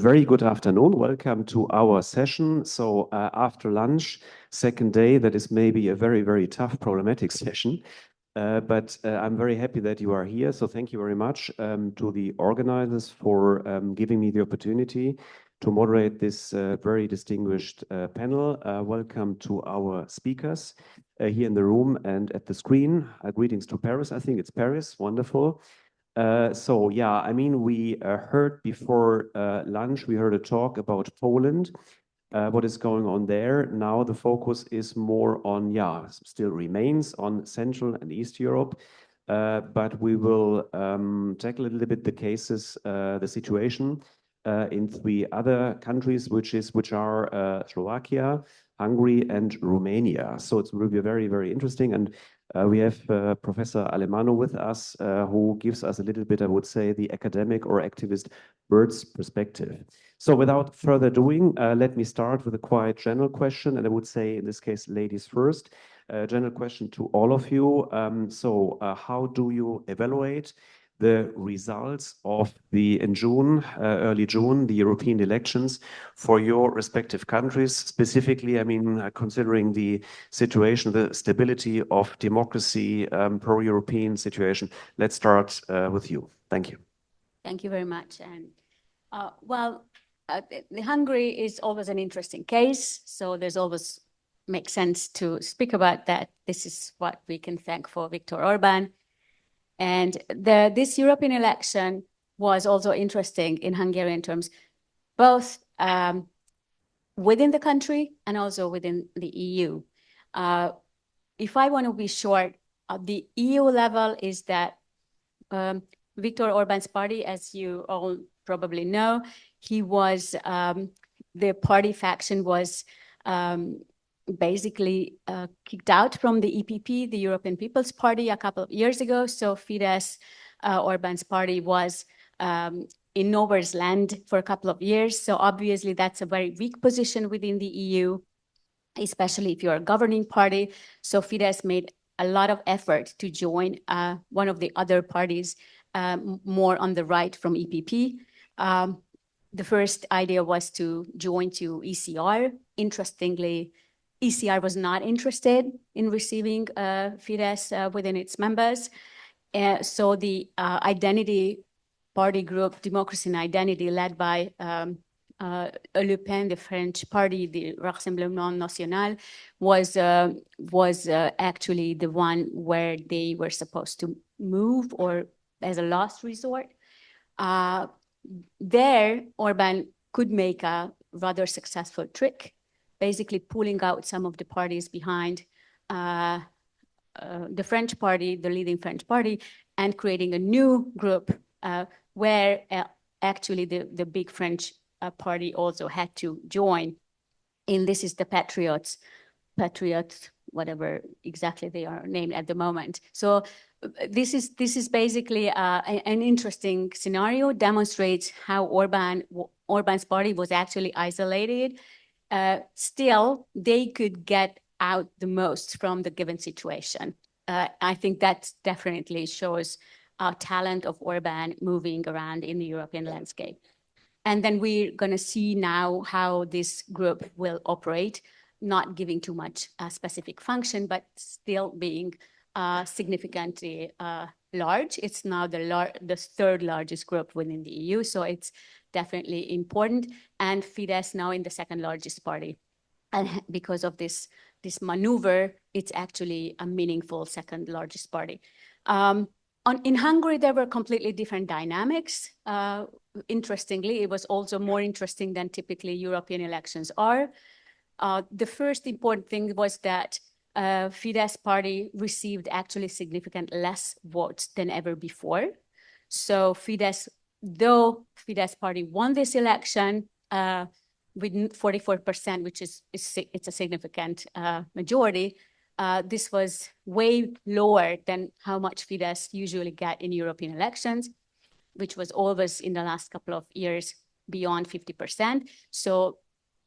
Very good afternoon. Welcome to our session. So after lunch, second day, that is maybe a very, very tough, problematic session. But I'm very happy that you are here. So thank you very much to the organizers for giving me the opportunity to moderate this very distinguished panel. Welcome to our speakers here in the room and at the screen. Greetings to Paris. I think it's Paris. Wonderful. So yeah, I mean, we heard before lunch, we heard a talk about Poland, what is going on there. Now the focus is more on, yeah, still remains on Central and East Europe, but we will tackle a little bit the cases, the situation in three other countries, which are Slovakia, Hungary, and Romania. So it will be very, very interesting. And we have Professor Alemanno with us, who gives us a little bit, I would say, the academic or activist bird's perspective. So without further doing, let me start with a quite general question. And I would say, in this case, ladies first, general question to all of you. How do you evaluate the results of in June, early June, the European elections for your respective countries? Specifically, I mean, considering the situation, the stability of democracy, pro-European situation. Let's start with you. Thank you. Thank you very much. And the Hungary is always an interesting case. So there's always makes sense to speak about that. This is what we can thank for Viktor Orbán. And this European election was also interesting in Hungarian terms, both within the country and also within the EU. If I want to be short, the EU level is that Viktor Orbán's party, as you all probably know, he was, the party faction was basically kicked out from the EPP, the European People's Party, a couple of years ago. So Fidesz, Orbán's party, was in nowhere's land for a couple of years. So obviously that's a very weak position within the EU, especially if you're a governing party. So Fidesz made a lot of effort to join one of the other parties more on the right from EPP. The first idea was to join to ECR. Interestingly, ECR was not interested in receiving Fidesz within its members. So the identity party group, Democracy and Identity, led by Le Pen, the French party, the Rassemblement National, was actually the one where they were supposed to move, or as a last resort. There, Orbán could make a rather successful trick, basically pulling out some of the parties behind the French party, the leading French party, and creating a new group where actually the big French party also had to join. And this is the Patriots, whatever exactly they are named at the moment. So this is basically an interesting scenario, demonstrates how Orbán's party was actually isolated. Still, they could get out the most from the given situation. I think that definitely shows our talent of Orbán moving around in the European landscape. And then we're going to see now how this group will operate, not giving too much specific function, but still being significantly large. It's now the third largest group within the EU, so it's definitely important. And Fidesz now in the second largest party. And because of this maneuver, it's actually a meaningful second largest party. In Hungary, there were completely different dynamics. Interestingly, it was also more interesting than typically European elections are. The first important thing was that Fidesz party received actually significant less votes than ever before. So though Fidesz party won this election with 44%, which it's a significant majority, this was way lower than how much Fidesz usually get in European elections, which was always in the last couple of years beyond 50%. So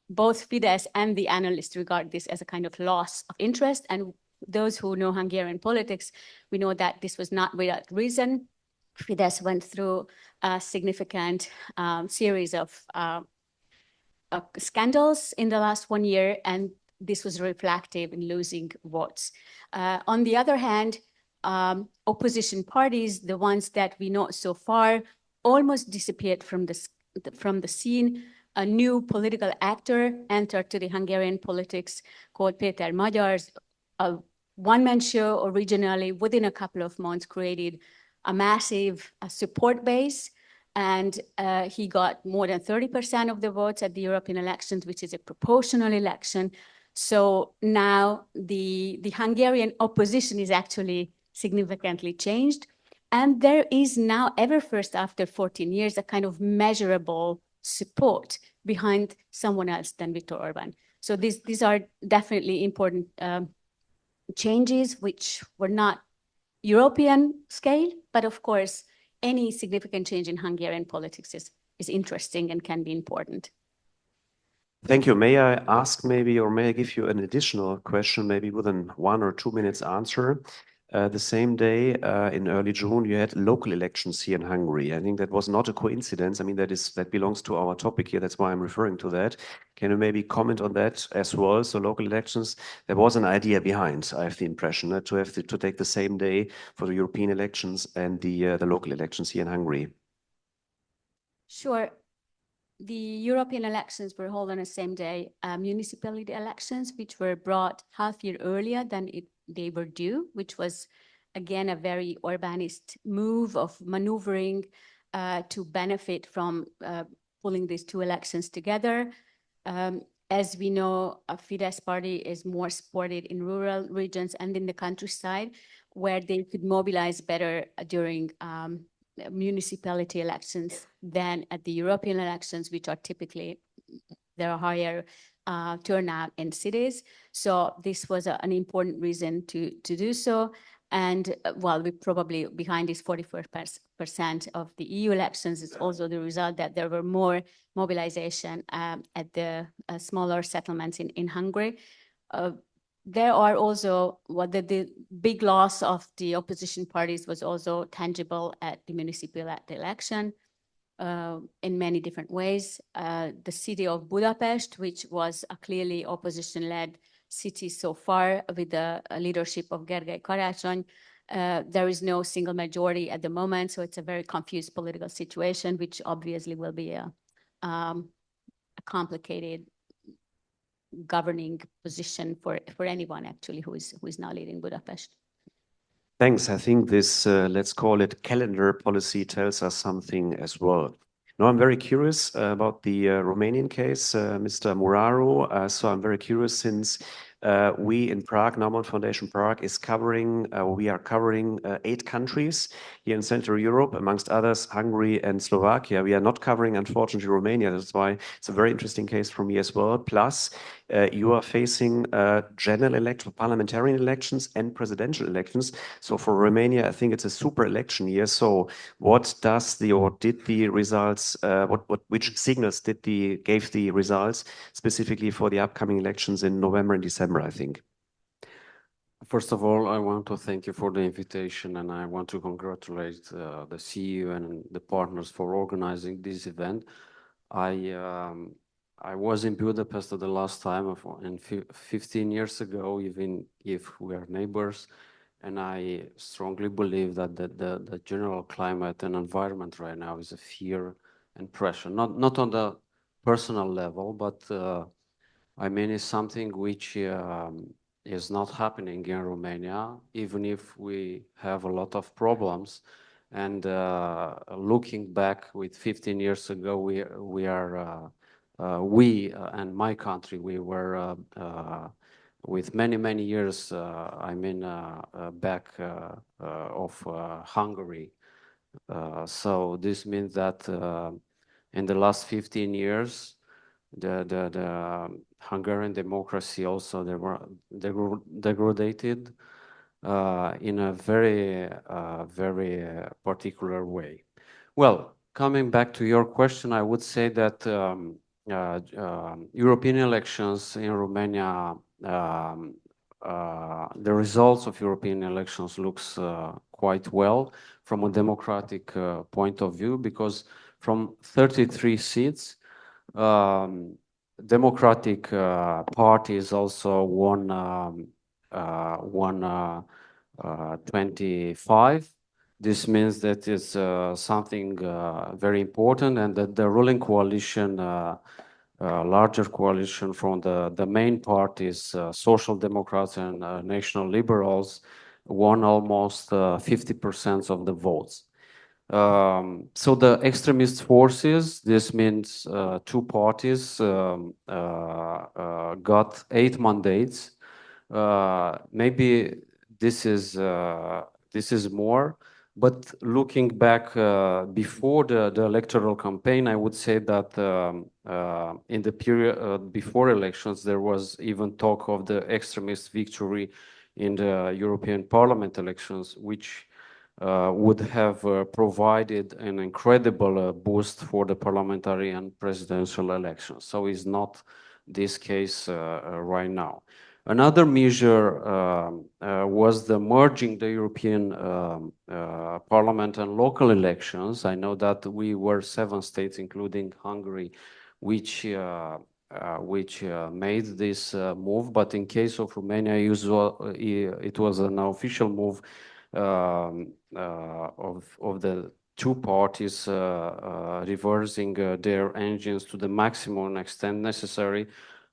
both Fidesz and the analysts regard this as a kind of loss of interest. And those who know Hungarian politics, we know that this was not without reason. Fidesz went through a significant series of scandals in the last 1 year, and this was reflective in losing votes. On the other hand, opposition parties, the ones that we know so far, almost disappeared from the scene. A new political actor entered to the Hungarian politics called Péter Magyar, a one-man show originally, within a couple of months, created a massive support base. And he got more than 30% of the votes at the European elections, which is a proportional election. So now the Hungarian opposition is actually significantly changed. And there is now, ever first after 14 years, a kind of measurable support behind someone else than Viktor Orbán. So these are definitely important changes, which were not European scale, but of course, any significant change in Hungarian politics is interesting and can be important. Thank you. May I ask maybe, or may I give you an additional question, maybe within 1 or 2 minutes answer? The same day in early June, you had local elections here in Hungary. I think that was not a coincidence. I mean, that belongs to our topic here. That's why I'm referring to that. Can you maybe comment on that as well? So local elections, there was an idea behind, I have the impression, to take the same day for the European elections and the local elections here in Hungary. Sure. The European elections were held on the same day, municipality elections, which were brought half year earlier than they were due, which was, again, a very Orbánist move of maneuvering to benefit from pulling these two elections together. As we know, a Fidesz party is more supported in rural regions and in the countryside, where they could mobilize better during municipality elections than at the European elections, which are typically, there are higher turnout in cities. So this was an important reason to do so. And while we probably behind this 44% of the EU elections, it's also the result that there were more mobilization at the smaller settlements in Hungary. There are also the big loss of the opposition parties was also tangible at the municipal election in many different ways. The city of Budapest, which was a clearly opposition-led city so far with the leadership of Gergely Karácsony, there is no single majority at the moment, so it's a very confused political situation, which obviously will be a complicated governing position for anyone actually who is now leading Budapest. Thanks. I think this, let's call it calendar policy, tells us something as well. Now, I'm very curious about the Romanian case, Mr. Muraru. So I'm very curious since we in Prague, Naumann Foundation Prague, we are covering 8 countries here in Central Europe, amongst others, Hungary and Slovakia. We are not covering, unfortunately, Romania. That's why it's a very interesting case for me as well. Plus, you are facing general elections, parliamentarian elections and presidential elections. So for Romania, I think it's a super election year. So what did the results, which signals gave the results specifically for the upcoming elections in November and December, I think? First of all, I want to thank you for the invitation, and I want to congratulate the CEO and the partners for organizing this event. I was in Budapest the last time, 15 years ago, even if we are neighbors, and I strongly believe that the general climate and environment right now is a fear and pressure, not on the personal level, but I mean, it's something which is not happening in Romania, even if we have a lot of problems. And looking back with 15 years ago, we and my country, we were with many years, I mean, back of Hungary. So this means that in the last 15 years, the Hungarian democracy also degraded in a very particular way. Well, coming back to your question, I would say that European elections in Romania, the results of European elections looks quite well from a democratic point of view, because from 33 seats, democratic parties also won 25. This means that it's something very important, and that the ruling coalition, larger coalition from the main parties, Social Democrats and National Liberals, won almost 50% of the votes. So the extremist forces, this means two parties got 8 mandates. Maybe this is more, but looking back before the electoral campaign, I would say that in the period before elections, there was even talk of the extremist victory in the European Parliament elections, which would have provided an incredible boost for the parliamentary and presidential elections. So it's not this case right now. Another measure was the merging the European Parliament and local elections. I know that we were 7 states, including Hungary, which made this move. But in case of Romania, it was an official move of the two parties reversing their engines to the maximum extent necessary,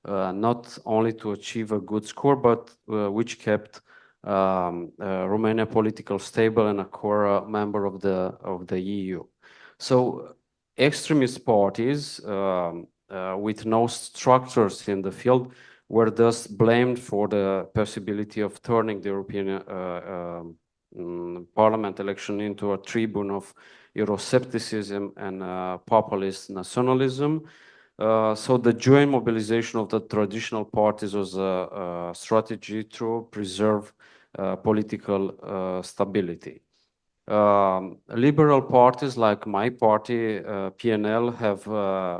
not only to achieve a good score, but which kept Romania political stable and a core member of the EU. So extremist parties with no structures in the field were thus blamed for the possibility of turning the European Parliament election into a tribune of Euroscepticism and populist nationalism. So the joint mobilization of the traditional parties was a strategy to preserve political stability. Liberal parties like my party, PNL, have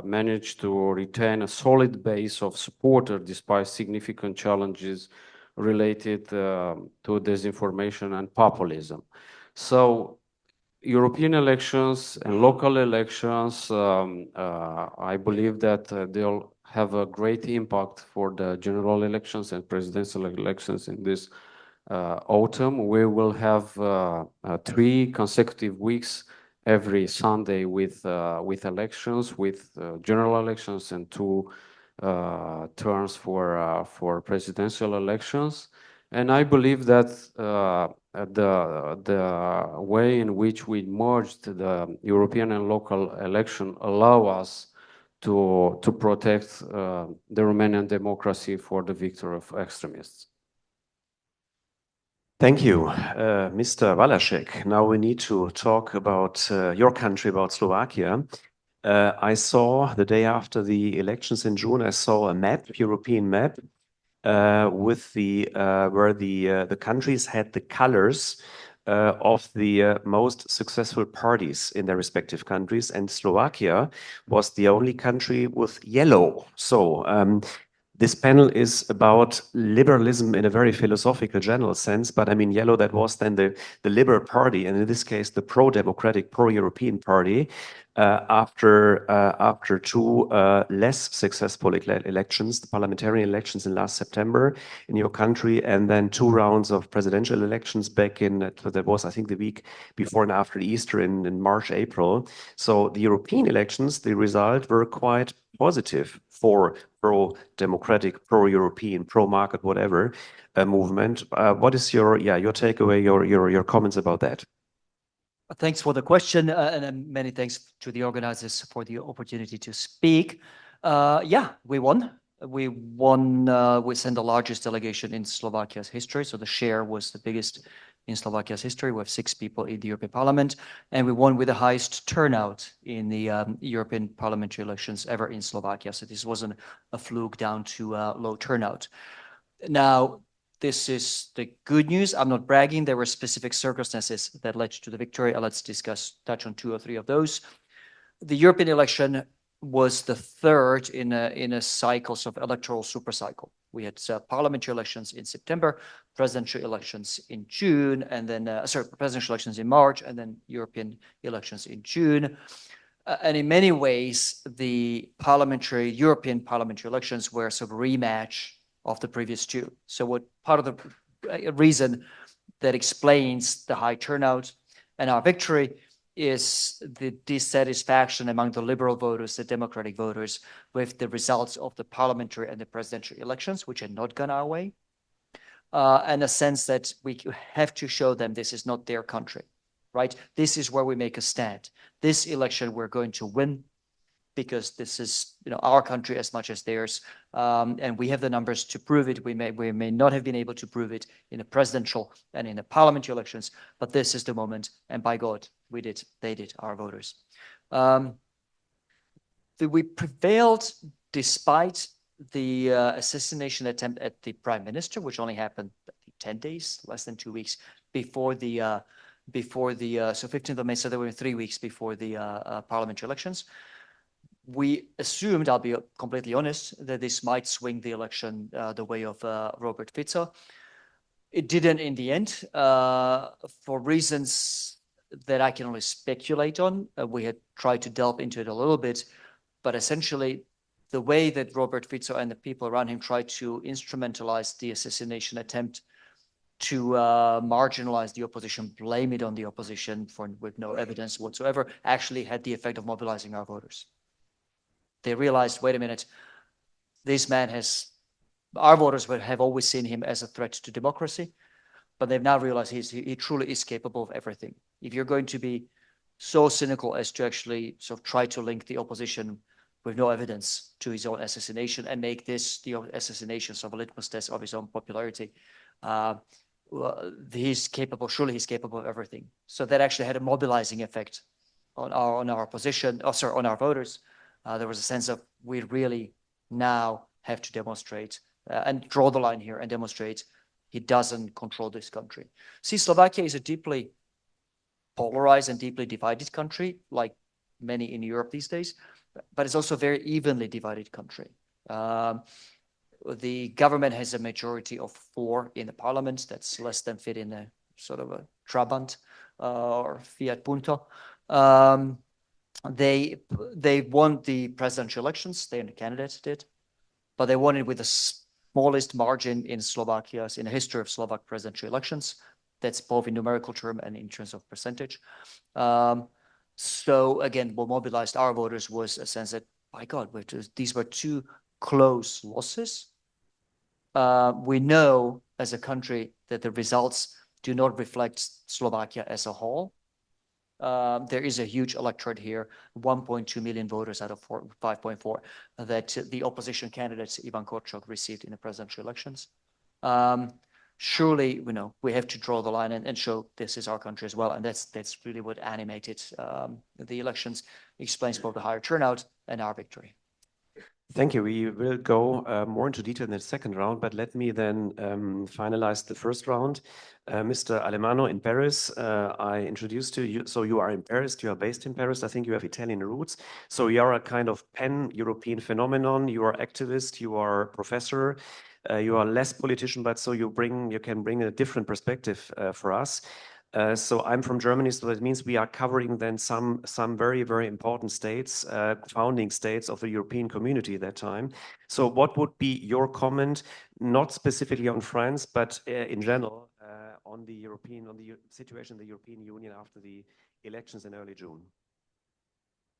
managed to retain a solid base of supporters despite significant challenges related to disinformation and populism. So European elections and local elections, I believe that they'll have a great impact for the general elections and presidential elections in this autumn. We will have 3 consecutive weeks every Sunday with elections, with general elections, and 2 terms for presidential elections. And I believe that the way in which we merged the European and local election allow us to protect the Romanian democracy for the victory of extremists. Thank you, Mr. Valášek. Now we need to talk about your country, about Slovakia. I saw the day after the elections in June, I saw a map, European map, with where the countries had the colors of the most successful parties in their respective countries, and Slovakia was the only country with yellow. So this panel is about liberalism in a very philosophical, general sense, but I mean, yellow, that was then the Liberal Party, and in this case, the pro-democratic, pro-European party, after 2 less successful elections, the parliamentary elections in last September in your country, and then 2 rounds of presidential elections back in, that was, I think, the week before and after Easter in March, April. So the European elections, the result were quite positive for pro-democratic, pro-European, pro-market, whatever movement. What is your takeaway, your comments about that? Thanks for the question, and many thanks to the organizers for the opportunity to speak. Yeah, we won. We sent the largest delegation in Slovakia's history, so the share was the biggest in Slovakia's history. We have 6 people in the European Parliament, and we won with the highest turnout in the European parliamentary elections ever in Slovakia. So this wasn't a fluke down to low turnout. Now, this is the good news. I'm not bragging. There were specific circumstances that led to the victory. Let's touch on 2 or 3 of those. The European election was the 3rd in a cycle of electoral super cycle. We had parliamentary elections in September, presidential elections in June, and then, presidential elections in March, and then European elections in June. And in many ways, the European parliamentary elections were sort of a rematch of the previous two. So what part of the reason that explains the high turnout and our victory is the dissatisfaction among the liberal voters, the democratic voters, with the results of the parliamentary and the presidential elections, which had not gone our way, and a sense that we have to show them this is not their country, right? This is where we make a stand. This election we're going to win because this is our country as much as theirs, and we have the numbers to prove it. We may not have been able to prove it in the presidential and in the parliamentary elections, but this is the moment, and by God, we did. They did, our voters. We prevailed despite the assassination attempt at the prime minister, which only happened 10 days, less than 2 weeks before the so 15th of May, so there were 3 weeks before the parliamentary elections. We assumed, I'll be completely honest, that this might swing the election the way of Robert Fico. It didn't in the end, for reasons that I can only speculate on. We had tried to delve into it a little bit, but essentially the way that Robert Fico and the people around him tried to instrumentalize the assassination attempt to marginalize the opposition, blame it on the opposition with no evidence whatsoever, actually had the effect of mobilizing our voters. They realized, wait a minute, this man our voters have always seen him as a threat to democracy, but they've now realized he truly is capable of everything. If you're going to be so cynical as to actually sort of try to link the opposition with no evidence to his own assassination and make this the assassination sort of a litmus test of his own popularity, he's capable of everything. So that actually had a mobilizing effect on our opposition, on our voters. There was a sense of we really now have to demonstrate and draw the line here and demonstrate he doesn't control this country. See, Slovakia is a deeply polarized and deeply divided country, like many in Europe these days, but it's also a very evenly divided country. The government has a majority of 4 in the parliament. That's less than fit in a sort of a Trabant or Fiat Punto. They won the presidential elections. They and the candidates did, but they won it with the smallest margin in Slovakia's in the history of Slovak presidential elections. That's both in numerical term and in terms of percentage. So again, what mobilized our voters was a sense that, my God, these were 2 close losses. We know as a country that the results do not reflect Slovakia as a whole. There is a huge electorate here, 1.2 million voters out of 5.4 that the opposition candidate Ivan Korčok received in the presidential elections. Surely, we have to draw the line and show this is our country as well. And that's really what animated the elections, explains both the higher turnout and our victory. Thank you. We will go more into detail in the second round, but let me then finalize the first round. Mr. Alemanno in Paris, I introduced to you. So you are in Paris, you are based in Paris. I think you have Italian roots. So you are a kind of pan-European phenomenon. You are activist, you are professor, you are less politician, but so you can bring a different perspective for us. So I'm from Germany, so that means we are covering then some very, very important states, founding states of the European community at that time. So what would be your comment, not specifically on France, but in general, on the situation in the European Union after the elections in early June?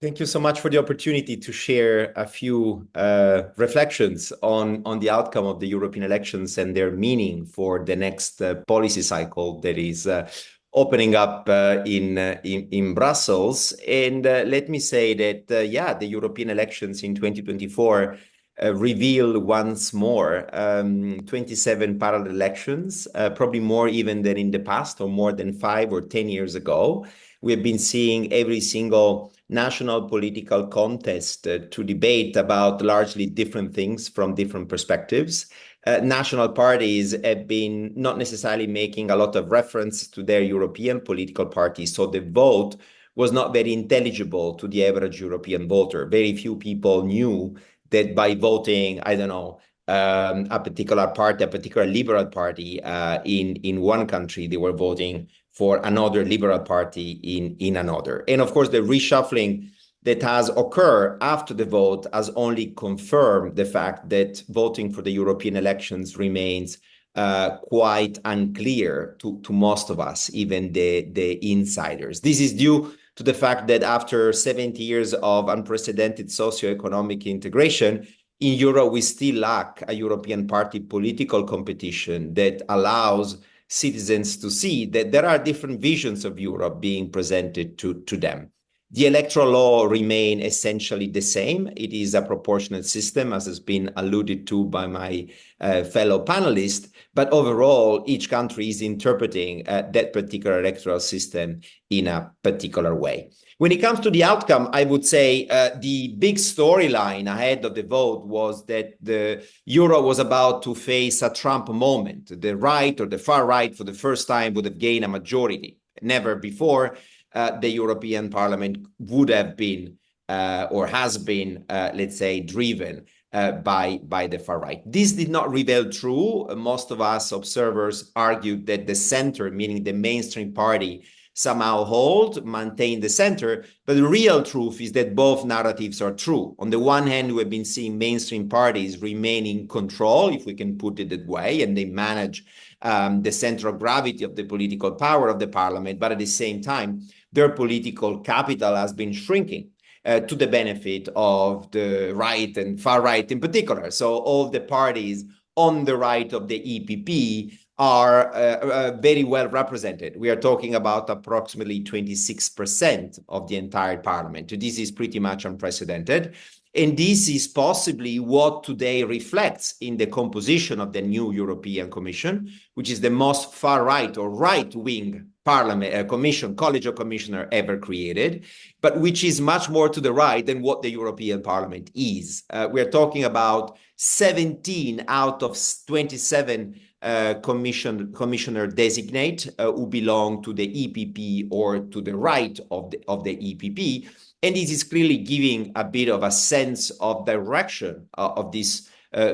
Thank you so much for the opportunity to share a few reflections on the outcome of the European elections and their meaning for the next policy cycle that is opening up in Brussels. And let me say that, the European elections in 2024 reveal once more 27 parallel elections, probably more even than in the past or more than 5 or 10 years ago. We have been seeing every single national political contest to debate about largely different things from different perspectives. National parties have been not necessarily making a lot of reference to their European political parties, so the vote was not very intelligible to the average European voter. Very few people knew that by voting, I don't know, a particular party, a particular liberal party in one country, they were voting for another liberal party in another. And of course, the reshuffling that has occurred after the vote has only confirmed the fact that voting for the European elections remains quite unclear to most of us, even the insiders. This is due to the fact that after 70 years of unprecedented socioeconomic integration, in Europe, we still lack a European party political competition that allows citizens to see that there are different visions of Europe being presented to them. The electoral law remain essentially the same. It is a proportional system, as has been alluded to by my fellow panelists, but overall, each country is interpreting that particular electoral system in a particular way. When it comes to the outcome, I would say the big storyline ahead of the vote was that the euro was about to face a Trump moment. The right or the far right for the first time would have gained a majority. Never before the European Parliament would have been or has been, let's say, driven by the far right. This did not reveal true. Most of us observers argued that the center, meaning the mainstream party, somehow maintain the center, but the real truth is that both narratives are true. On the one hand, we have been seeing mainstream parties remain in control, if we can put it that way, and they manage the center of gravity of the political power of the parliament, but at the same time, their political capital has been shrinking to the benefit of the right and far right in particular. So all the parties on the right of the EPP are very well represented. We are talking about approximately 26% of the entire parliament. This is pretty much unprecedented. And this is possibly what today reflects in the composition of the new European Commission, which is the most far right or right-wing parliament college of commissioners ever created, but which is much more to the right than what the European Parliament is. We're talking about 17 out of 27 commissioner designate who belong to the EPP or to the right of the EPP. And this is clearly giving a bit of a sense of direction of this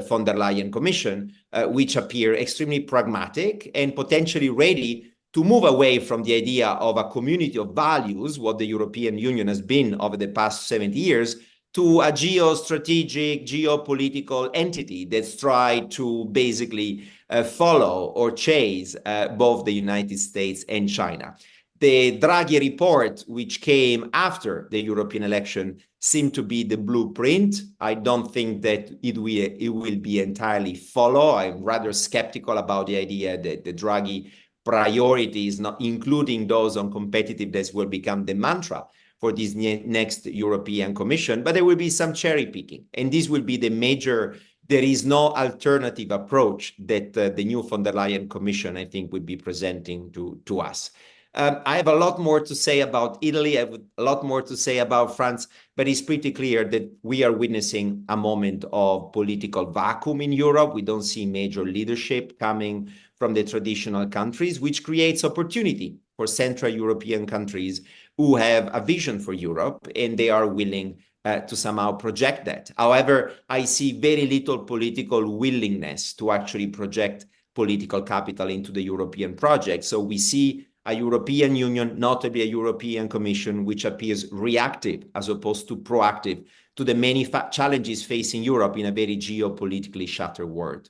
von der Leyen Commission, which appear extremely pragmatic and potentially ready to move away from the idea of a community of values, what the European Union has been over the past 70 years, to a geostrategic, geopolitical entity that's tried to basically follow or chase both the United States and China. The Draghi report, which came after the European election, seemed to be the blueprint. I don't think that it will be entirely followed. I'm rather skeptical about the idea that the Draghi priorities, not including those on competitiveness, will become the mantra for this next European Commission, but there will be some cherry picking. And this will be the major, there is no alternative approach that the new von der Leyen Commission, I think, would be presenting to us. I have a lot more to say about Italy. I have a lot more to say about France, but it's pretty clear that we are witnessing a moment of political vacuum in Europe. We don't see major leadership coming from the traditional countries, which creates opportunity for Central European countries who have a vision for Europe, and they are willing to somehow project that. However, I see very little political willingness to actually project political capital into the European project. So we see a European Union, notably a European Commission, which appears reactive as opposed to proactive to the many challenges facing Europe in a very geopolitically shattered world.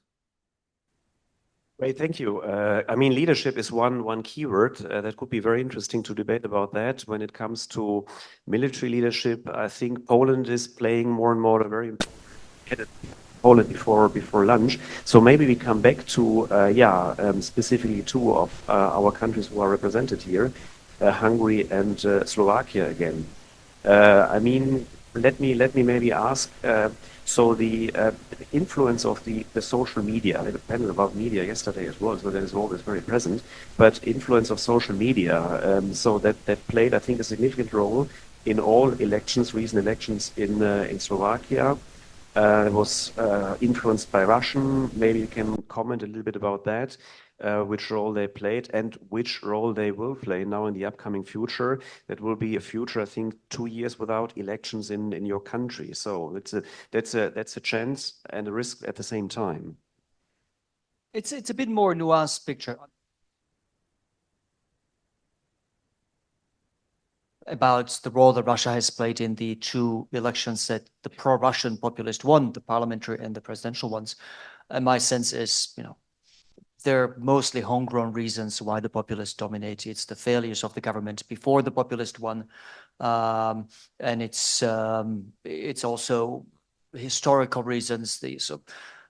Great, thank you. I mean, leadership is one keyword that could be very interesting to debate about that. When it comes to military leadership, I think Poland is playing more and more a very important Poland before lunch. So maybe we come back to specifically two of our countries who are represented here, Hungary and Slovakia again. I mean, let me maybe ask. So the influence of the social media, I had a panel about media yesterday as well, so that is always very present, but influence of social media, so that played, I think, a significant role in all elections, recent elections in Slovakia. It was influenced by Russian. Maybe you can comment a little bit about that. which role they played and which role they will play now in the upcoming future. That will be a future, I think, 2 years without elections in your country. So that's a chance and a risk at the same time. It's a bit more nuanced picture about the role that Russia has played in the 2 elections that the pro-Russian populist won, the parliamentary and the presidential ones. And my sense is, they're mostly homegrown reasons why the populists dominate. It's the failures of the government before the populist won, and it's also historical reasons. The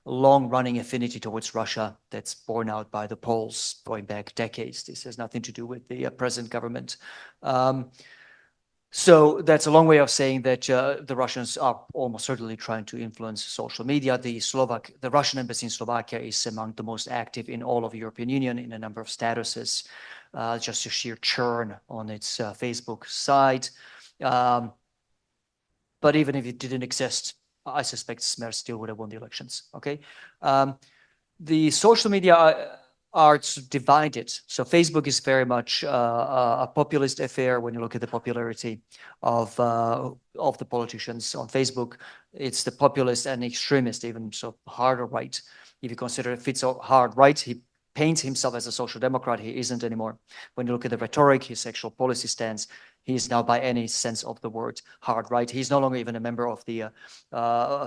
long-running affinity towards Russia that's borne out by the Poles going back decades. This has nothing to do with the present government. So that's a long way of saying that the Russians are almost certainly trying to influence social media. The Russian embassy in Slovakia is among the most active in all of the European Union in a number of statuses, just a sheer churn on its Facebook site. But even if it didn't exist, I suspect Smer still would have won the elections. Okay, the social media are divided. So Facebook is very much a populist affair. When you look at the popularity of the politicians on Facebook, it's the populist and extremist, even so hard or right. If you consider Fico hard right, he paints himself as a social democrat. He isn't anymore. When you look at the rhetoric, his sexual policy stance, he is now, by any sense of the word, hard right. He's no longer even a member of the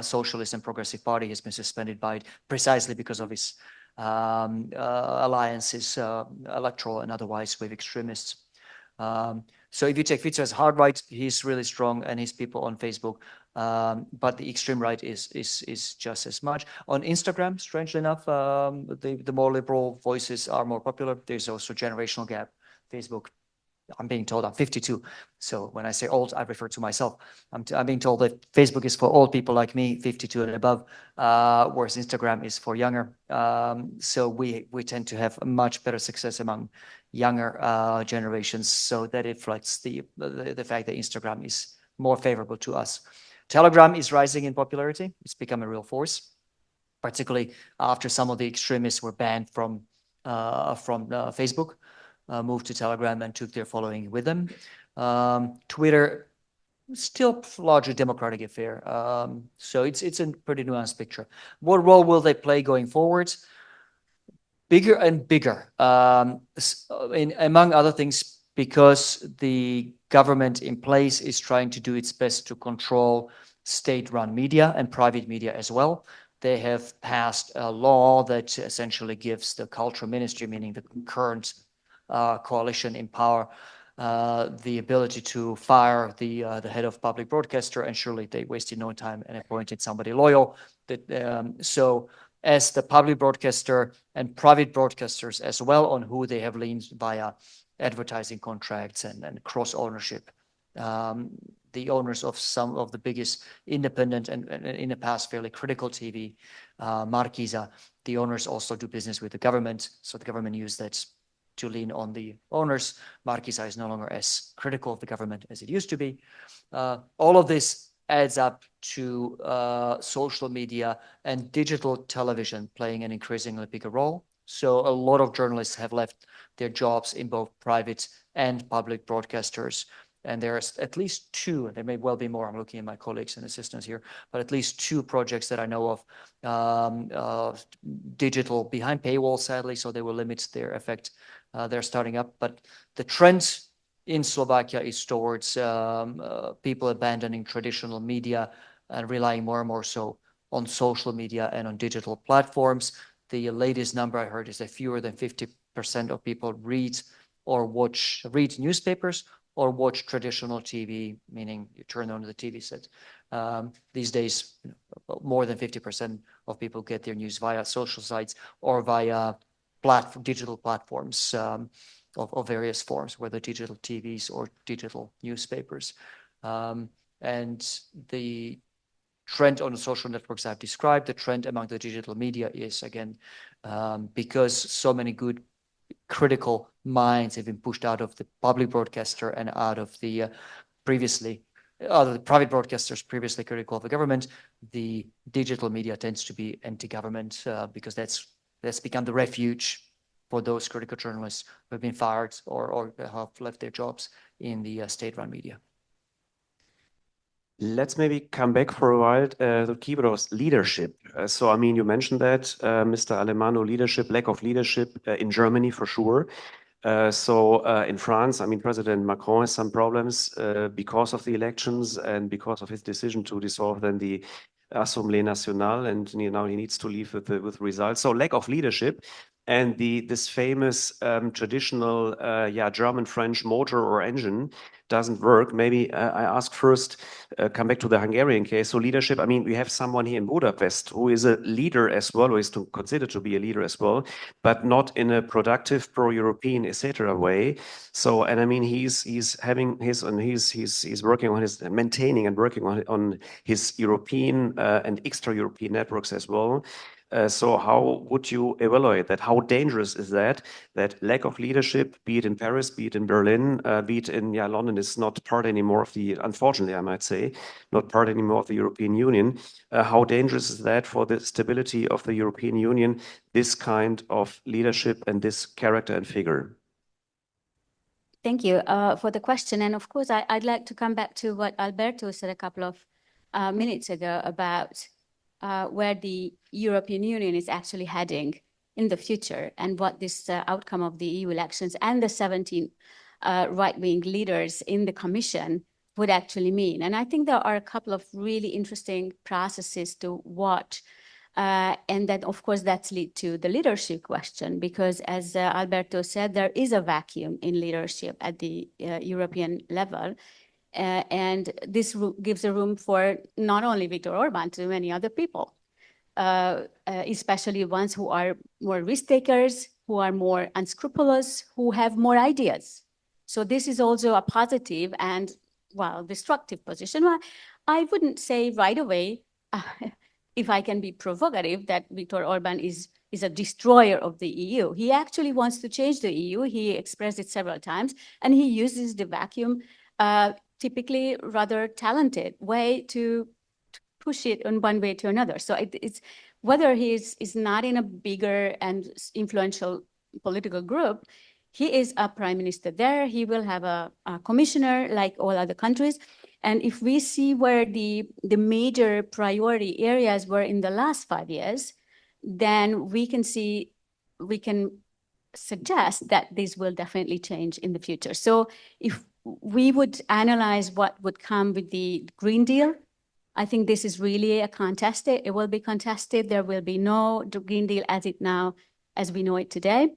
Socialist and Progressive Party. He's been suspended by it precisely because of his alliances, electoral and otherwise, with extremists. So if you take Fico as hard right, he's really strong and his people on Facebook. But the extreme right is just as much. On Instagram, strangely enough, the more liberal voices are more popular. There's also a generational gap. Facebook, I'm being told I'm 52. So when I say old, I refer to myself. I'm being told that Facebook is for old people like me, 52 and above, whereas Instagram is for younger. So we tend to have much better success among younger generations. So that reflects the fact that Instagram is more favorable to us. Telegram is rising in popularity. It's become a real force, particularly after some of the extremists were banned from Facebook. Moved to Telegram and took their following with them. Twitter, still largely democratic affair. So it's a pretty nuanced picture. What role will they play going forward? Bigger and bigger. Among other things, because the government in place is trying to do its best to control state-run media and private media as well. They have passed a law that essentially gives the culture ministry, meaning the current coalition in power, the ability to fire the head of public broadcaster, and surely they wasted no time and appointed somebody loyal. So as the public broadcaster and private broadcasters as well, on who they have leaned via advertising contracts and cross ownership. The owners of some of the biggest independent and in the past fairly critical TV, Markiza, the owners also do business with the government. So the government used that to lean on the owners. Markiza is no longer as critical of the government as it used to be. All of this adds up to social media and digital television playing an increasingly bigger role. So a lot of journalists have left their jobs in both private and public broadcasters. And there's at least 2, and there may well be more, I'm looking at my colleagues and assistants here, but at least 2 projects that I know of, digital behind paywall, sadly, so they will limit their effect. They're starting up, but the trend in Slovakia is towards people abandoning traditional media and relying more and more so on social media and on digital platforms. The latest number I heard is that fewer than 50% of people read newspapers or watch traditional TV, meaning you turn on the TV set. These days, more than 50% of people get their news via social sites or via digital platforms of various forms, whether digital TVs or digital newspapers. And the trend on the social networks I've described, the trend among the digital media is, again, because so many good critical minds have been pushed out of the public broadcaster and out of the private broadcasters previously critical of the government, the digital media tends to be anti-government because that's become the refuge for those critical journalists who have been fired or have left their jobs in the state-run media. Let's maybe come back for a while to Kybros leadership. So, I mean, you mentioned that, Mr. Alemanno, leadership, lack of leadership in Germany for sure. In France, I mean, President Macron has some problems because of the elections and because of his decision to dissolve then the Assemblée Nationale, and now he needs to leave with results. So lack of leadership. And this famous traditional German-French motor or engine doesn't work. Maybe I ask first, come back to the Hungarian case. So leadership, I mean, we have someone here in Budapest who is a leader as well, or is considered to be a leader as well, but not in a productive, pro-European, etc. way. So, and I mean, he's having his, and he's working on his, maintaining and working on his European and extra-European networks as well. So how would you evaluate that? How dangerous is that lack of leadership, be it in Paris, be it in Berlin, be it in London, is not part anymore of the, unfortunately, I might say, not part anymore of the European Union. How dangerous is that for the stability of the European Union, this kind of leadership and this character and figure? Thank you for the question. And of course, I'd like to come back to what Alberto said a couple of minutes ago about where the European Union is actually heading in the future and what this outcome of the EU elections and the 17 right-wing leaders in the Commission would actually mean. And I think there are a couple of really interesting processes to watch. And then, of course, that's lead to the leadership question, because as Alberto said, there is a vacuum in leadership at the European level. And this gives a room for not only Viktor Orbán, to many other people, especially ones who are more risk takers, who are more unscrupulous, who have more ideas. So this is also a positive and, well, destructive position. Well, I wouldn't say right away, if I can be provocative, that Viktor Orbán is a destroyer of the EU. He actually wants to change the EU. He expressed it several times, and he uses the vacuum, typically rather talented way to push it in one way to another. So it's whether he is not in a bigger and influential political group, he is a prime minister there. He will have a commissioner like all other countries. And if we see where the major priority areas were in the last 5 years, then we can suggest that this will definitely change in the future. So if we would analyze what would come with the Green Deal, I think this is really a contested. It will be contested. There will be no Green Deal as we know it today,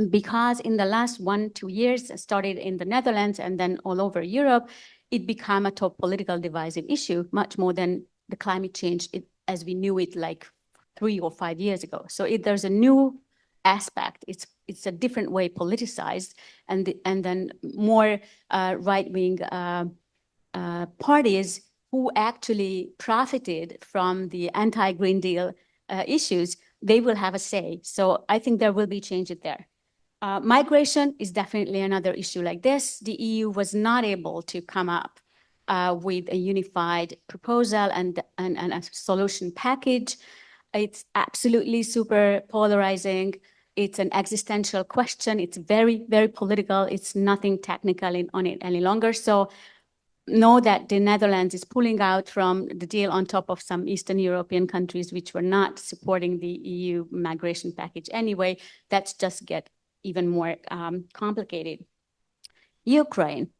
because in the last 1-2 years, it started in the Netherlands and then all over Europe, it became a top political divisive issue, much more than the climate change as we knew it like 3 or 5 years ago. So there's a new aspect. It's a different way politicized, and then more right-wing parties who actually profited from the anti-Green Deal issues, they will have a say. So I think there will be changes there. Migration is definitely another issue like this. The EU was not able to come up with a unified proposal and a solution package. It's absolutely super polarizing. It's an existential question. It's very, very political. It's nothing technical on it any longer. So know that the Netherlands is pulling out from the deal on top of some Eastern European countries which were not supporting the EU migration package anyway. That's just get even more complicated. Ukraine.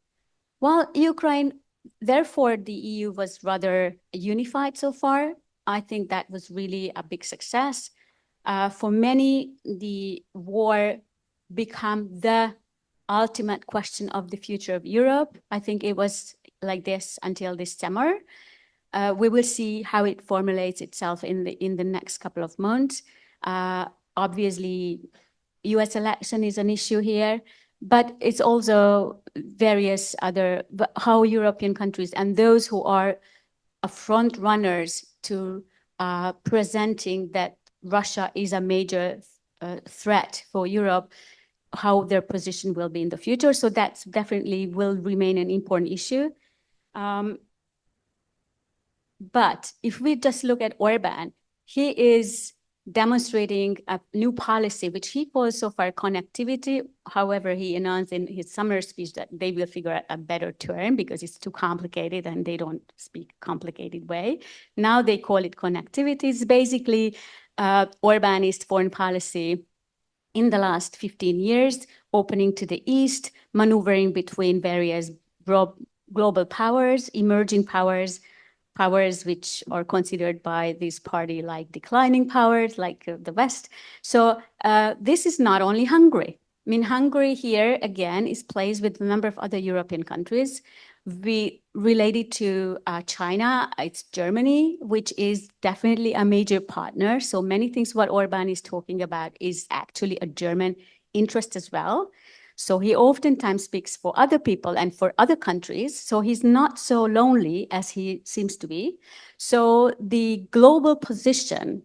Well, Ukraine, therefore, the EU was rather unified so far. I think that was really a big success. For many, the war became the ultimate question of the future of Europe. I think it was like this until this summer. We will see how it formulates itself in the next couple of months. Obviously, US election is an issue here, but it's also various other, how European countries and those who are front runners to presenting that Russia is a major threat for Europe, how their position will be in the future. So that definitely will remain an important issue. But if we just look at Orbán, he is demonstrating a new policy, which he calls so far connectivity. However, he announced in his summer speech that they will figure out a better term because it's too complicated and they don't speak complicated way. Now they call it connectivity. It's basically Orbanist foreign policy in the last 15 years, opening to the east, maneuvering between various global powers, emerging powers, powers which are considered by this party like declining powers, like the West. So this is not only Hungary. I mean, Hungary here, again, is placed with a number of other European countries. We related to China, it's Germany, which is definitely a major partner. So many things what Orban is talking about is actually a German interest as well. So he oftentimes speaks for other people and for other countries. So he's not so lonely as he seems to be. So the global position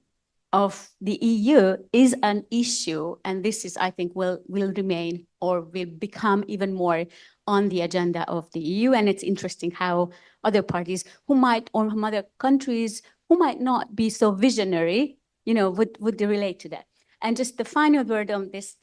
of the EU is an issue. And this is, I think, will remain or will become even more on the agenda of the EU. And it's interesting how other parties who might, or other countries who might not be so visionary, you know, would relate to that. And just the final word on this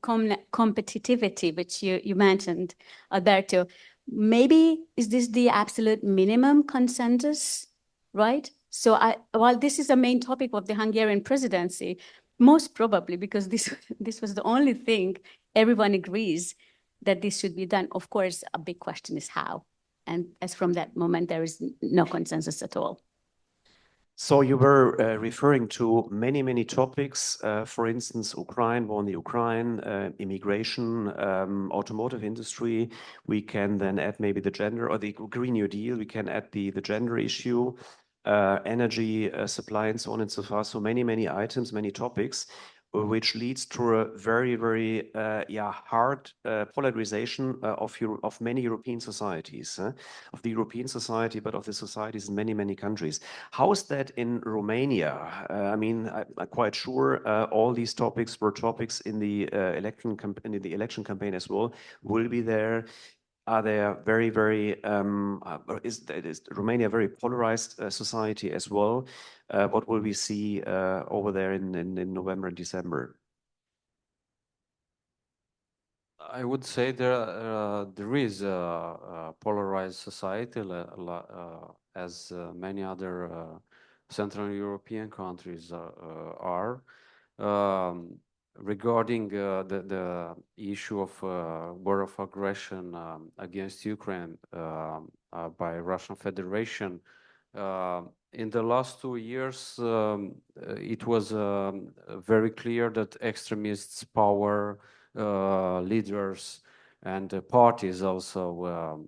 competitivity, which you mentioned, Alberto, maybe is this the absolute minimum consensus, right? So while this is a main topic of the Hungarian presidency, most probably because this was the only thing everyone agrees that this should be done. Of course, a big question is how. And as from that moment, there is no consensus at all. So you were referring to many, many topics, for instance, Ukraine, war in the Ukraine, immigration, automotive industry. We can then add maybe the gender or the Green New Deal. We can add the gender issue, energy supply and so on and so forth. So many, many items, many topics, which leads to a very, very hard polarization of many European societies, of the European society, but of the societies in many, many countries. How is that in Romania? I mean, I'm quite sure all these topics were topics in the election campaign as well. Will be there. Are there very, very, is Romania a very polarized society as well? What will we see over there in November and December? I would say there is a polarized society, as many other Central European countries are. Regarding the issue of war of aggression against Ukraine by Russian Federation, in the last 2 years, it was very clear that extremists, power leaders, and parties also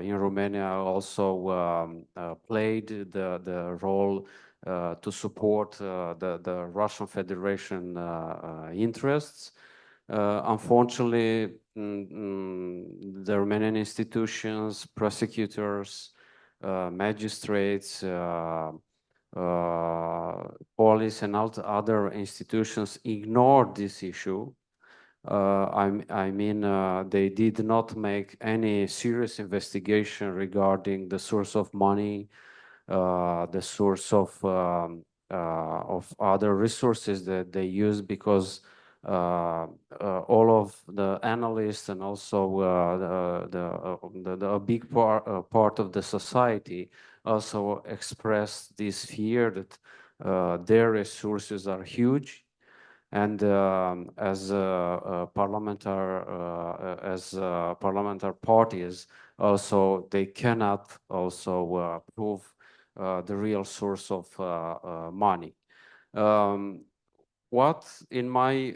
in Romania also played the role to support the Russian Federation interests. Unfortunately, the Romanian institutions, prosecutors, magistrates, police, and other institutions ignored this issue. I mean, they did not make any serious investigation regarding the source of money, the source of other resources that they use, because all of the analysts and also a big part of the society also expressed this fear that their resources are huge. And as parliamentary parties, also they cannot also prove the real source of money. What, in my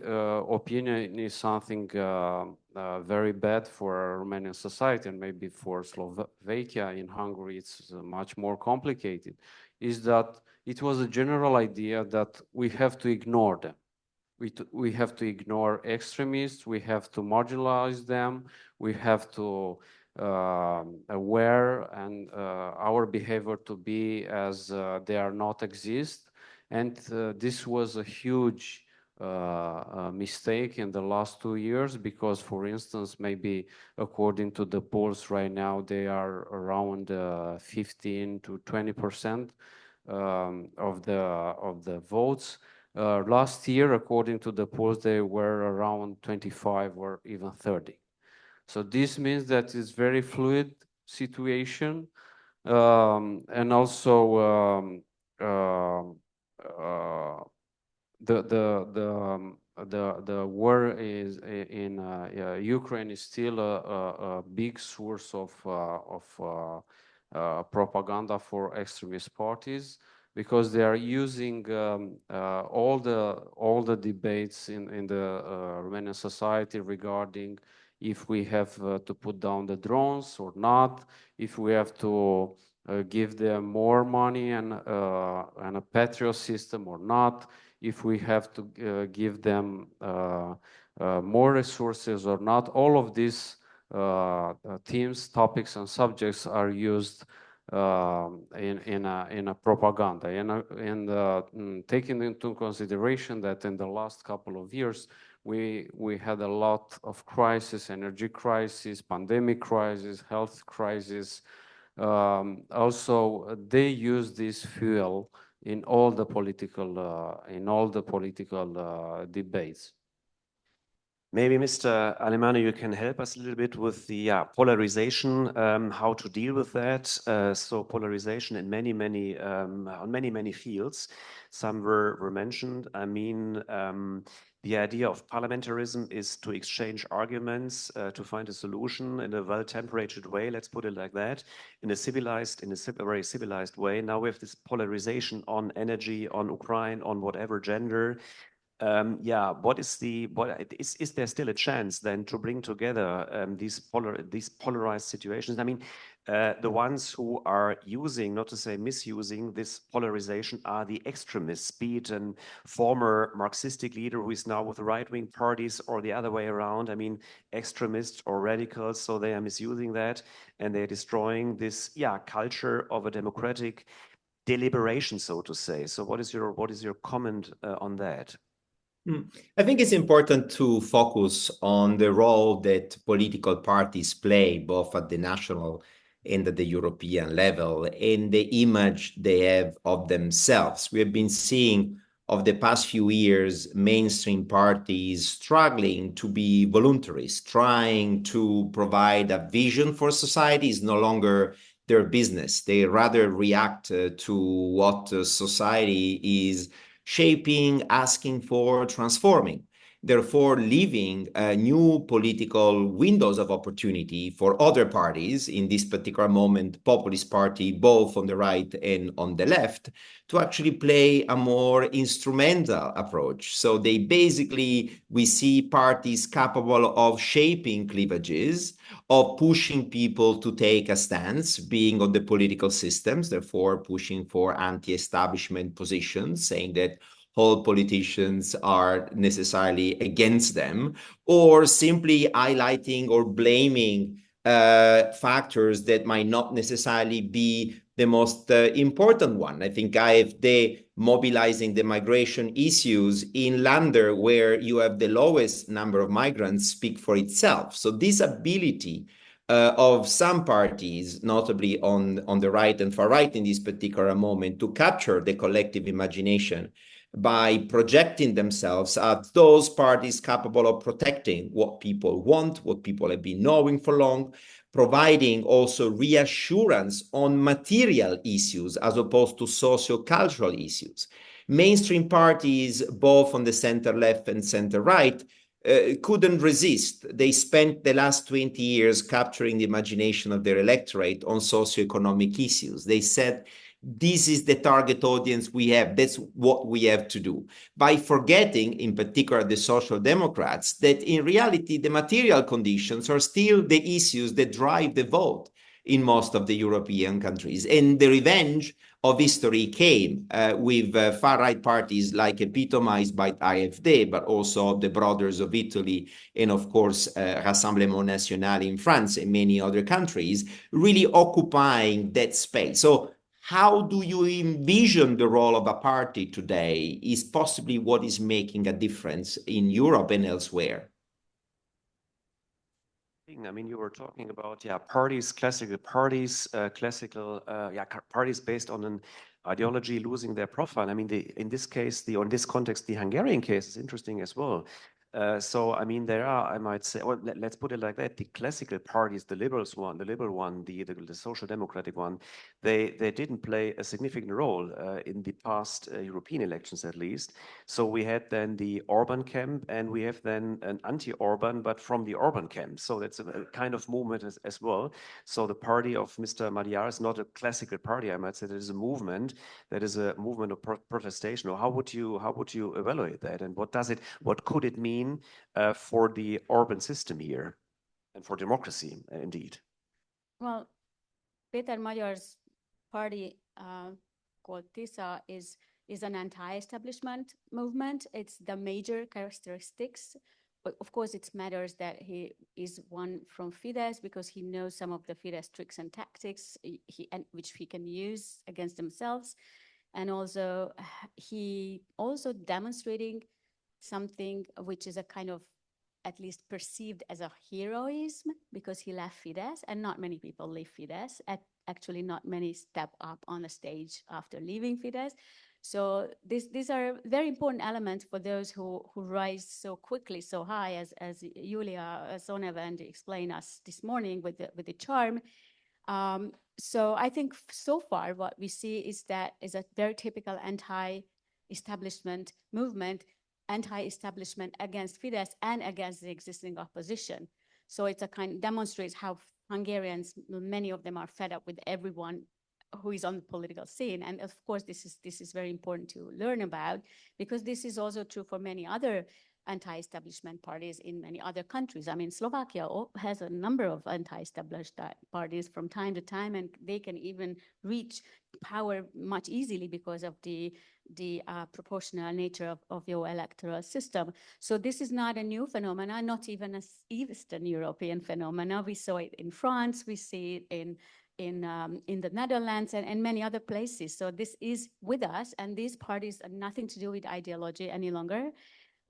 opinion, is something very bad for Romanian society, and maybe for Slovakia. In Hungary, it's much more complicated, is that it was a general idea that we have to ignore them. We have to ignore extremists, we have to marginalize them, we have to aware and our behavior to be as they are not exist. And this was a huge mistake in the last 2 years, because, for instance, maybe according to the polls right now, they are around 15 to 20% the votes. Last year, according to the polls, they were around 25 or even 30. So this means that it's very fluid situation, and also the war is in Ukraine is still a big source of propaganda for extremist parties, because they are using all the debates in the Romanian society regarding if we have to put down the drones or not, if we have to give them more money and a Patriot system or not, if we have to give them more resources or not. All of these themes, topics, and subjects are used in a propaganda, and taking into consideration that in the last couple of years we had a lot of crisis, energy crisis, pandemic crisis, health crisis. Also, they use this fuel in all the political debates. Maybe Mr. Alemanno, you can help us a little bit with the polarization, how to deal with that. So polarization in many fields. Some were mentioned. I mean, the idea of parliamentarism is to exchange arguments, to find a solution in a well-tempered way. Let's put it like that, in a very civilized way. Now we have this polarization on energy, on Ukraine, on whatever gender. Yeah, is there still a chance then to bring together these polarized situations? I mean, the ones who are using, not to say misusing, this polarization are the extremists, be it a former Marxistic leader who is now with the right-wing parties, or the other way around. I mean, extremists or radicals, so they are misusing that, and they're destroying this, culture of a democratic deliberation, so to say. So what is your comment on that? I think it's important to focus on the role that political parties play, both at the national and at the European level, and the image they have of themselves. We have been seeing over the past few years mainstream parties struggling to be voluntarist, trying to provide a vision for society is no longer their business. They rather react to what society is shaping, asking for, transforming, therefore leaving new political windows of opportunity for other parties, in this particular moment, populist party, both on the right and on the left, to actually play a more instrumental approach. So we see parties capable of shaping cleavages, of pushing people to take a stance, being on the political systems, therefore pushing for anti-establishment positions, saying that all politicians are necessarily against them, or simply highlighting or blaming factors that might not necessarily be the most important one. I think AfD mobilizing the migration issues in Länder where you have the lowest number of migrants speak for itself. So this ability of some parties, notably on the right and far right in this particular moment, to capture the collective imagination by projecting themselves as those parties capable of protecting what people want, what people have been knowing for long, providing also reassurance on material issues as opposed to socio-cultural issues. Mainstream parties, both on the center-left and center-right, couldn't resist. They spent the last 20 years capturing the imagination of their electorate on socioeconomic issues. They said, this is the target audience we have. That's what we have to do. By forgetting, in particular, the Social Democrats, that in reality, the material conditions are still the issues that drive the vote in most of the European countries. And the revenge of history came with far-right parties like epitomized by AfD, but also the Brothers of Italy, and of course, Rassemblement National in France and many other countries, really occupying that space. So how do you envision the role of a party today is possibly what is making a difference in Europe and elsewhere. I mean, you were talking about parties, classical parties, parties based on ideology losing their profile. I mean, in this case, in this context, the Hungarian case is interesting as well. So, I mean, there are, I might say, well, let's put it like that. The classical parties, the liberal one, the social democratic one, they didn't play a significant role in the past European elections, at least. So we had then the Orban camp, and we have then an anti-Orban, but from the Orban camp. So that's a kind of movement as well. So the party of Mr. Magyar is not a classical party, I might say. It is a movement. That is a movement of protestation. Or how would you evaluate that? And what could it mean for the Orban system here and for democracy, indeed? Well, Péter Magyar's party called TISA is an anti-establishment movement. It's the major characteristics. But of course, it matters that he is one from Fidesz because he knows some of the Fidesz tricks and tactics which he can use against themselves. And also, he also demonstrating something which is a kind of at least perceived as a heroism because he left Fidesz, and not many people leave Fidesz. Actually, not many step up on the stage after leaving Fidesz. So these are very important elements for those who rise so quickly, so high, as Julia Sonevend explained us this morning with the charm. So I think so far what we see is a very typical anti-establishment movement, anti-establishment against Fidesz and against the existing opposition. So it's a kind demonstrates how Hungarians, many of them are fed up with everyone who is on the political scene. And of course, this is very important to learn about, because this is also true for many other anti-establishment parties in many other countries. I mean, Slovakia has a number of anti-establishment parties from time to time, and they can even reach power much easily because of the proportional nature of your electoral system. So this is not a new phenomenon, not even an Eastern European phenomenon. We saw it in France, we see it in the Netherlands and many other places. So this is with us, and these parties are nothing to do with ideology any longer.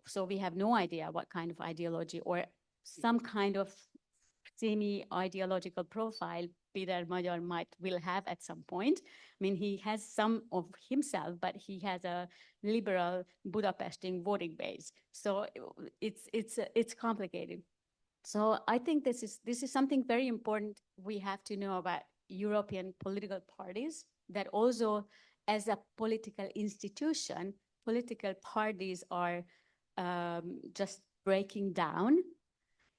So we have no idea what kind of ideology or some kind of semi-ideological profile Péter Magyar will have at some point. I mean, he has some of himself, but he has a liberal Budapesting voting base. So it's complicated. So I think this is something very important we have to know about European political parties, that also as a political institution, political parties are just breaking down,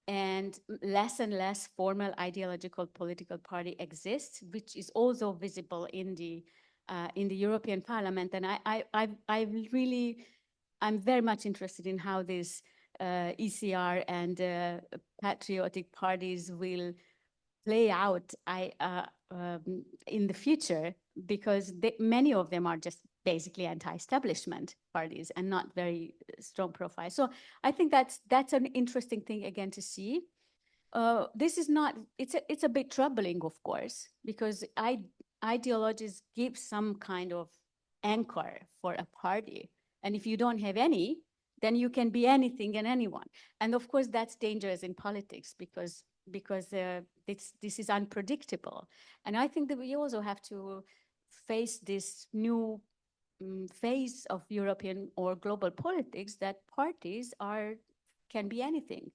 and less formal ideological political party exists, which is also visible in the European Parliament. And I'm very much interested in how this ECR and patriotic parties will play out in the future, because many of them are just basically anti-establishment parties and not very strong profile. So I think that's an interesting thing again to see. This is not, it's a bit troubling, of course, because ideologies give some kind of anchor for a party. And if you don't have any, then you can be anything and anyone. And of course, that's dangerous in politics because this is unpredictable. And I think that we also have to face this new phase of European or global politics, that parties can be anything.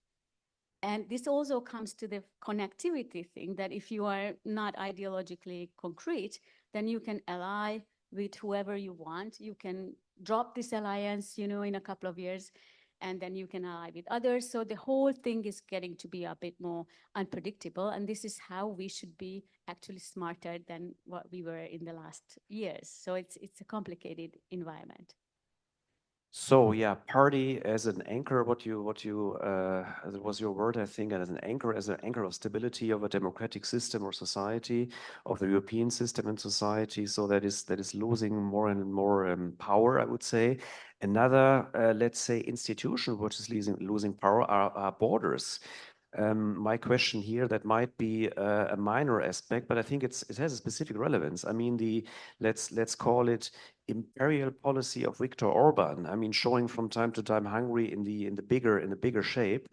And this also comes to the connectivity thing, that if you are not ideologically concrete, then you can ally with whoever you want. You can drop this alliance, in a couple of years, and then you can ally with others. So the whole thing is getting to be a bit more unpredictable. And this is how we should be actually smarter than what we were in the last years. So it's a complicated environment. So yeah, party as an anchor, what was your word, I think, as an anchor of stability of a democratic system or society, of the European system and society. So that is losing more and more power, I would say. Another, let's say, institution which is losing power are borders. My question here, that might be a minor aspect, but I think it has a specific relevance. I mean, let's call it imperial policy of Viktor Orban. I mean, showing from time to time Hungary in the bigger shape.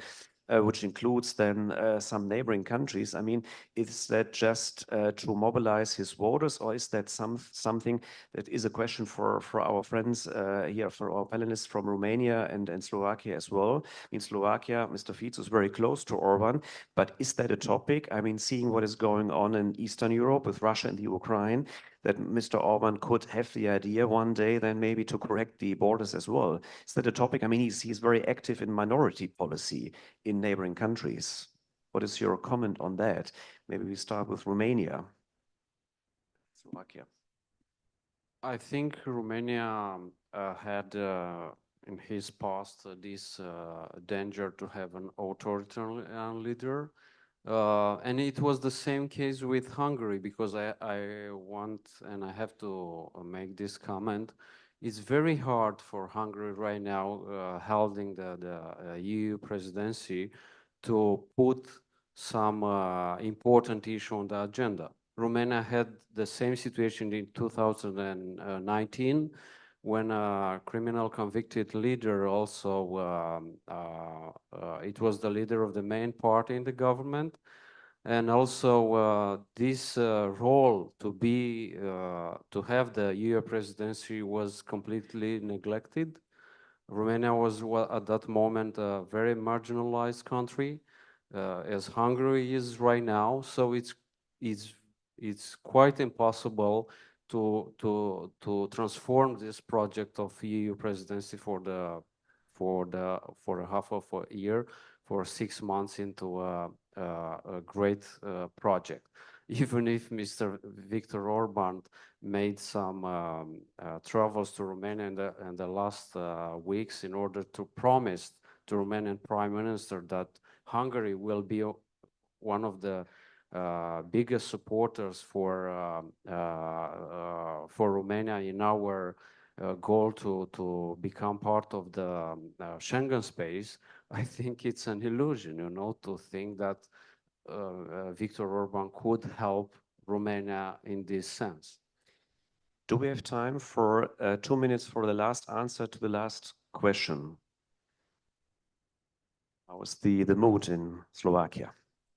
which includes then some neighboring countries. I mean, is that just to mobilize his voters, or is that something that is a question for our friends here, for our panelists from Romania and Slovakia as well? In Slovakia, Mr. Fico is very close to Orban, but is that a topic? I mean, seeing what is going on in Eastern Europe with Russia and the Ukraine, that Mr. Orban could have the idea one day then maybe to correct the borders as well. Is that a topic? I mean, he's very active in minority policy in neighboring countries. What is your comment on that? Maybe we start with Romania. Slovakia. I think Romania had in his past this danger to have an authoritarian leader. And it was the same case with Hungary, because I want, and I have to make this comment, it's very hard for Hungary right now, holding the EU presidency, to put some important issue on the agenda. Romania had the same situation in 2019, when a criminal convicted leader also, it was the leader of the main party in the government. And also this role to have the EU presidency was completely neglected. Romania was at that moment a very marginalized country, as Hungary is right now. So it's quite impossible to transform this project of EU presidency for a half of a year, for 6 months, into a great project. Even if Mr. Viktor Orban made some travels to Romania in the last weeks in order to promise to Romanian Prime Minister that Hungary will be one of the biggest supporters for Romania in our goal to become part of the Schengen space, I think it's an illusion, to think that Viktor Orban could help Romania in this sense. Do we have time for 2 minutes for the last answer to the last question? How is the mood in Slovakia?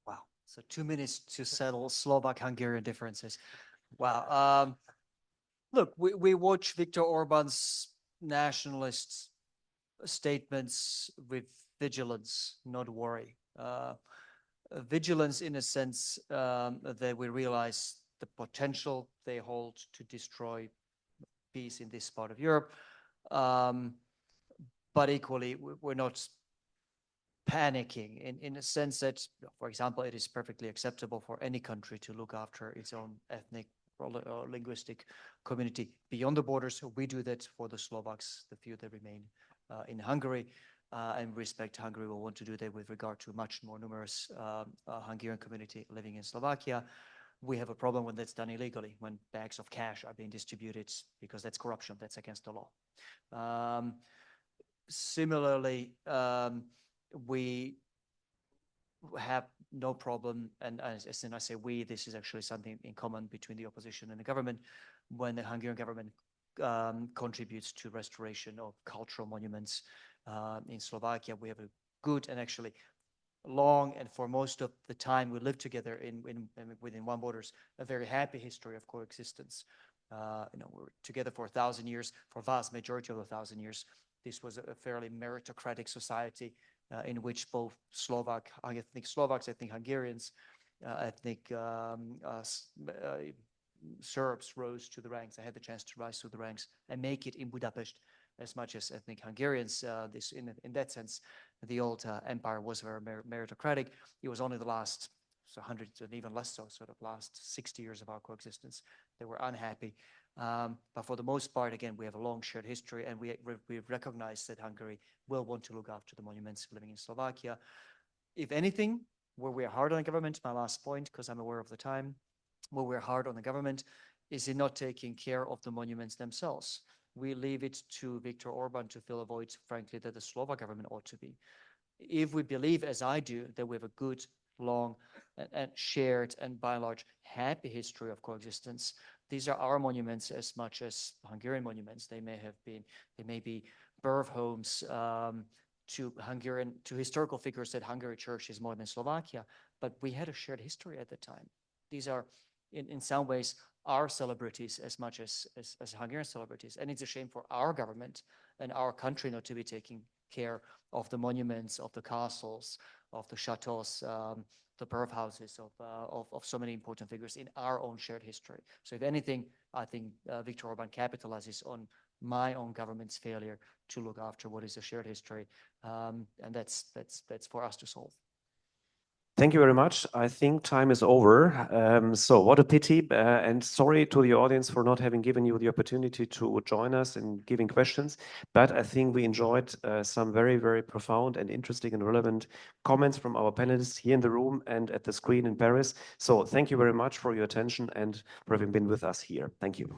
Wow. So 2 minutes to settle Slovak-Hungarian differences. Wow. Look, we watch Viktor Orban's nationalist statements with vigilance, not worry. Vigilance in a sense that we realize the potential they hold to destroy peace in this part of Europe. But equally, we're not panicking in a sense that, for example, it is perfectly acceptable for any country to look after its own ethnic or linguistic community beyond the borders. We do that for the Slovaks, the few that remain in Hungary. And respect Hungary will want to do that with regard to a much more numerous Hungarian community living in Slovakia. We have a problem when that's done illegally, when bags of cash are being distributed, because that's corruption, that's against the law. Similarly, we have no problem, and as I say we, this is actually something in common between the opposition and the government, when the Hungarian government contributes to restoration of cultural monuments. In Slovakia, we have a good and actually long, and for most of the time we live together within one borders, a very happy history of coexistence. We're together for 1,000 years, for vast majority of the 1,000 years. This was a fairly meritocratic society in which both ethnic Slovaks, ethnic Hungarians, ethnic Serbs rose to the ranks. I had the chance to rise to the ranks and make it in Budapest as much as ethnic Hungarians. In that sense, the old empire was very meritocratic. It was only the last 100 and even less so, sort of last 60 years of our coexistence, they were unhappy. But for the most part, again, we have a long shared history, and we recognize that Hungary will want to look after the monuments living in Slovakia. If anything, where we are hard on the government, my last point, because I'm aware of the time, where we're hard on the government is in not taking care of the monuments themselves. We leave it to Viktor Orban to fill a void, frankly, that the Slovak government ought to be. If we believe, as I do, that we have a good, long, and shared, and by and large, happy history of coexistence, these are our monuments as much as Hungarian monuments. They may be birth homes to historical figures that Hungary church is more than Slovakia, but we had a shared history at the time. These are, in some ways, our celebrities as much as Hungarian celebrities. And it's a shame for our government and our country not to be taking care of the monuments, of the castles, of the chateaus, the birth houses of so many important figures in our own shared history. So if anything, I think Viktor Orbán capitalizes on my own government's failure to look after what is a shared history. And that's for us to solve. Thank you very much. I think time is over. So what a pity, and sorry to the audience for not having given you the opportunity to join us and giving questions. But I think we enjoyed some very, very profound and interesting and relevant comments from our panelists here in the room and at the screen in Paris. So thank you very much for your attention and for having been with us here. Thank you.